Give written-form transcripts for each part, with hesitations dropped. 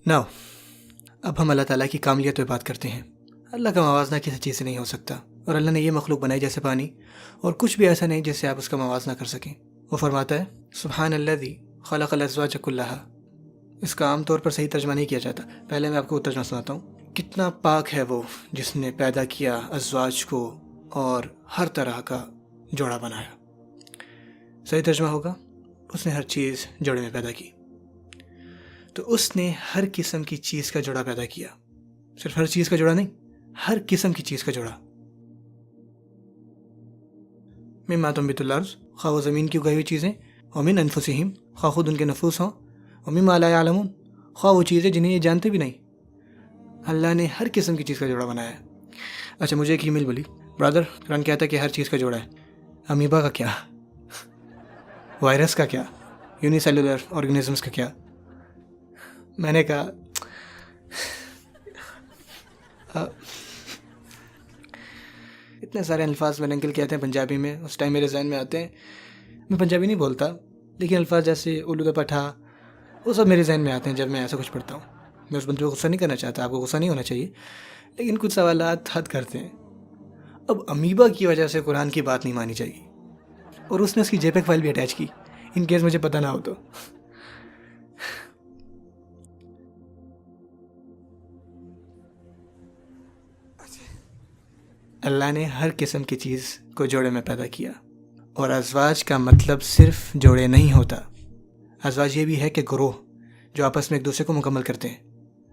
Now अब हम अल्लाह ताला की कामलियत पे बात करते हैं। अल्लाह का मवाजना किसी चीज़ से नहीं हो सकता, और अल्लाह ने ये मखलूक बनाई जैसे पानी, और कुछ भी ऐसा नहीं जिससे आप उसका मवाजना कर सकें। वो फरमाता है सुब्हानल्लज़ी खलक़ल अज़वाज कुल्लहा। इसका आम तौर पर सही तर्जमा नहीं किया जाता। पहले मैं आपको तर्जमा सुनाता हूँ। कितना पाक है वो जिसने पैदा किया अज़वाज को और हर तरह का जोड़ा बनाया। सही तर्जमा होगा उसने हर चीज़ जोड़े में पैदा की। तो उसने हर किस्म की चीज़ का जोड़ा पैदा किया। सिर्फ हर चीज़ का जोड़ा नहीं, हर किस्म की चीज़ का जोड़ा। मिम्मा तुंबितुल अर्ज़, खा वो ज़मीन की उगाई हुई चीज़ें, और मिन अनफुसिहिम, खा खुद उनके नफूस हों, और मिम्मा ला यालमून, खा वो चीज़ें जिन्हें ये जानते भी नहीं। अल्लाह ने हर किस्म की चीज़ का जोड़ा बनाया है। अच्छा, मुझे एक ईमेल बोली, ब्रदर कुरान कहता है कि हर चीज़ का जोड़ा है। अमीबा का क्या? वायरस का क्या? यूनिसेलुलर ऑर्गेनिजम्स का क्या? मैंने कहा इतने सारे अल्फाज मैंने अंकल कहते हैं पंजाबी में, उस टाइम मेरे जहन में आते हैं। मैं पंजाबी नहीं बोलता, लेकिन अल्फाज जैसे उलूदा पठा वो सब मेरे जहन में आते हैं जब मैं ऐसा कुछ पढ़ता हूँ। मैं उस बंदे को गुस्सा नहीं करना चाहता, आपको गुस्सा नहीं होना चाहिए, लेकिन कुछ सवालात हद करते हैं। अब अमीबा की वजह से कुरान की बात नहीं मानी चाहिए, और उसने उसकी जेपेक फाइल भी अटैच की, इन केस मुझे पता ना हो तो। अल्लाह ने हर किस्म की चीज़ को जोड़े में पैदा किया, और अज़वाज का मतलब सिर्फ जोड़े नहीं होता। अज़वाज ये भी है कि ग्रोह जो आपस में एक दूसरे को मुकम्मल करते हैं।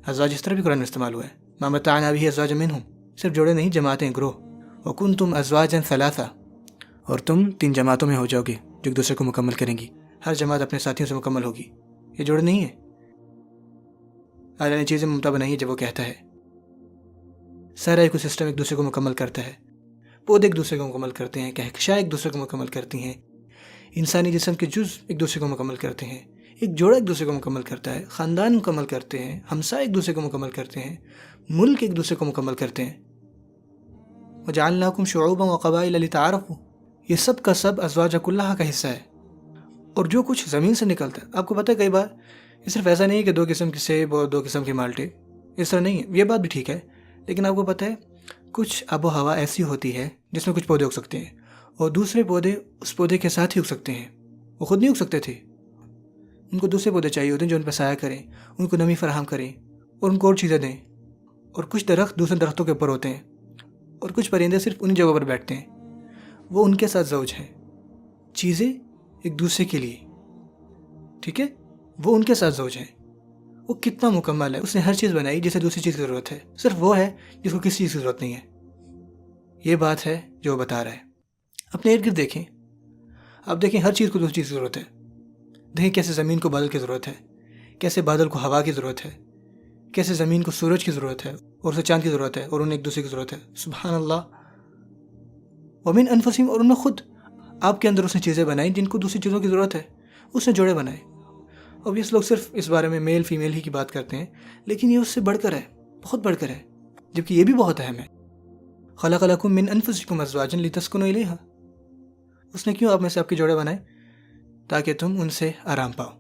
अज़वाज इस तरह भी कुरान में इस्तेमाल हुआ है, मा मतअना बिही अज़वाजम मिनहुम, सिर्फ जोड़े नहीं, जमातें, ग्रोह। व कुंतुम अज़वाजन सलासा, और तुम 3 जमातों में हो जाओगे जो एक दूसरे को मुकम्मल करेंगी। हर जमात अपने साथियों से मुकम्मल होगी। ये जोड़े नहीं है। अल्लाह ने चीज़ें मुमता बनाई है जब वो कहता है। सारा इकोसिस्टम एक दूसरे को मुकम्मल करता है। पौधे एक दूसरे को मुकम्मल करते हैं, कहकशां एक दूसरे को मुकम्मल करती हैं, इंसानी जिस्म के जुज़ एक दूसरे को मुकम्मल करते हैं, एक जोड़ा एक दूसरे को मुकम्मल करता है, ख़ानदान मुकम्मल करते हैं, हमसाए एक दूसरे को मुकम्मल करते हैं, मुल्क एक दूसरे को मुकम्मल करते हैं। वजअलनाकुम शुऊबन व क़बाइल लितआरफ़ू, ये सब का सब अज़वाज कुल्लहा का हिस्सा है। और जो कुछ ज़मीन से निकलता है, आपको पता है कई बार ये सिर्फ ऐसा नहीं है कि 2 किस्म के सेब और 2 किस्म के माल्टे, इस तरह नहीं है। ये बात भी ठीक है, लेकिन आपको पता है कुछ आबो हवा ऐसी होती है जिसमें कुछ पौधे उग सकते हैं, और दूसरे पौधे उस पौधे के साथ ही उग सकते हैं। वो खुद नहीं उग सकते थे, उनको दूसरे पौधे चाहिए होते हैं जो उन पर साया करें, उनको नमी फराहम करें और उनको और चीज़ें दें। और कुछ दरख्त दूसरे दरख्तों के ऊपर होते हैं, और कुछ परिंदे सिर्फ उन्हीं जगहों पर बैठते हैं। वो उनके साथ ज़ौज हैं, चीज़ें एक दूसरे के लिए, ठीक है, वो उनके साथ ज़ौज हैं। वो कितना मुकम्मल है, उसने हर चीज़ बनाई जिसे दूसरी चीज़ की ज़रूरत है। सिर्फ वो है जिसको किसी चीज़ की ज़रूरत नहीं है। ये बात है जो वो बता रहा है। अपने इर्द गिर्द देखें, आप देखें हर चीज़ को दूसरी चीज़ की ज़रूरत है। देखें कैसे ज़मीन को बादल की ज़रूरत है, कैसे बादल को हवा की ज़रूरत है, कैसे ज़मीन को सूरज की ज़रूरत है, और उसे चाँद की ज़रूरत है, और उन्हें एक दूसरे की ज़रूरत है। सुबहान अल्लाह। व मिन अनफुसिहिम, और उन्हें खुद आपके अंदर उसने चीज़ें बनाई जिनको दूसरी चीज़ों की ज़रूरत है, उसने जोड़े बनाए। ऑब्वियस लोग सिर्फ इस बारे में मेल फीमेल ही की बात करते हैं, लेकिन ये उससे बढ़कर है, बहुत बढ़कर है, जबकि ये भी बहुत अहम है। खलक़ लकुम मिन अनफुसिकुम अज़वाजन लितस्कुनू इलैहा, उसने क्यों आप में से आपके जोड़े बनाए? ताकि तुम उनसे आराम पाओ।